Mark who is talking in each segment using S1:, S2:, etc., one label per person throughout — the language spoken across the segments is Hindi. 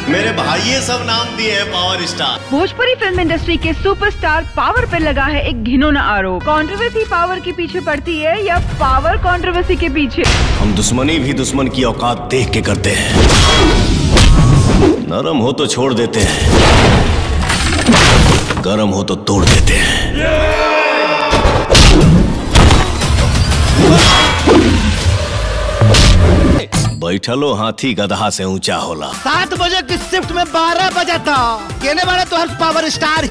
S1: मेरे भाई ये सब नाम दिए हैं power star.
S2: Bhojpuri film industry के सुपरस्टार पावर पे लगा है एक घिनौना आरोप। कंट्रोवर्सी पावर के पीछे पड़ती है या पावर कंट्रोवर्सी के पीछे?
S1: हम दुश्मनी भी दुश्मन की औकात देख के करते हैं। नरम हो तो छोड़ देते हैं, गरम हो तो तोड़ देते हैं। बैठलो हाथी गधा से ऊंचा होला।
S3: 7 बजे की शिफ्ट में 12 बजा था। कहने वाले तो हर पावर स्टार।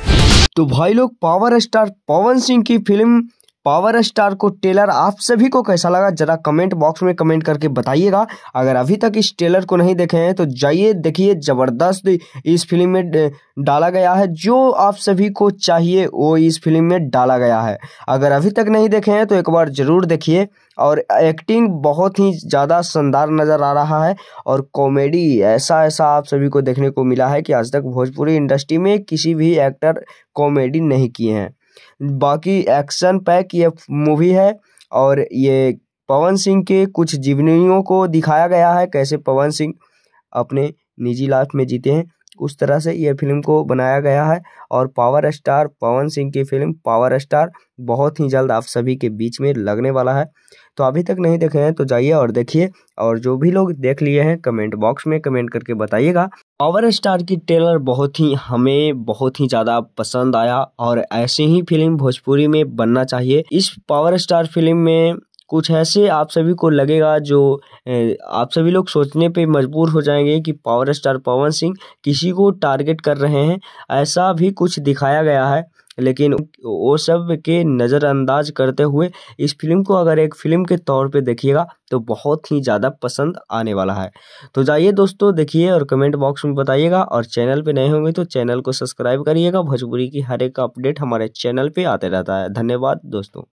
S4: तो भाई लोग, पावर स्टार पवन सिंह की फिल्म पावर स्टार को ट्रेलर आप सभी को कैसा लगा जरा कमेंट बॉक्स में कमेंट करके बताइएगा। अगर अभी तक इस ट्रेलर को नहीं देखे हैं तो जाइए देखिए, जबरदस्त इस फिल्म में डाला गया है। जो आप सभी को चाहिए वो इस फिल्म में डाला गया है। अगर अभी तक नहीं देखे हैं तो एक बार जरूर देखिए। और एक्टिंग बहुत ही ज़्यादा शानदार नज़र आ रहा है और कॉमेडी ऐसा आप सभी को देखने को मिला है कि आज तक भोजपुरी इंडस्ट्री में किसी भी एक्टर कॉमेडी नहीं किए हैं। बाकी एक्शन पैक ये मूवी है और ये पवन सिंह के कुछ जीवनियों को दिखाया गया है, कैसे पवन सिंह अपने निजी लाइफ में जीते हैं, उस तरह से ये फिल्म को बनाया गया है। और पावर स्टार पवन सिंह की फिल्म पावर स्टार बहुत ही जल्द आप सभी के बीच में लगने वाला है। तो अभी तक नहीं देखे हैं तो जाइए और देखिए। और जो भी लोग देख लिए हैं कमेंट बॉक्स में कमेंट करके बताइएगा। पावर स्टार की ट्रेलर हमें बहुत ही ज़्यादा पसंद आया और ऐसे ही फिल्म भोजपुरी में बनना चाहिए। इस पावर स्टार फिल्म में कुछ ऐसे आप सभी को लगेगा जो आप सभी लोग सोचने पे मजबूर हो जाएंगे कि पावर स्टार पवन सिंह किसी को टारगेट कर रहे हैं, ऐसा भी कुछ दिखाया गया है। लेकिन वो सब के नज़रअंदाज करते हुए इस फिल्म को अगर एक फिल्म के तौर पे देखिएगा तो बहुत ही ज़्यादा पसंद आने वाला है। तो जाइए दोस्तों देखिए और कमेंट बॉक्स में बताइएगा। और चैनल पे नए होंगे तो चैनल को सब्सक्राइब करिएगा। भोजपुरी की हर एक अपडेट हमारे चैनल पे आते रहता है। धन्यवाद दोस्तों।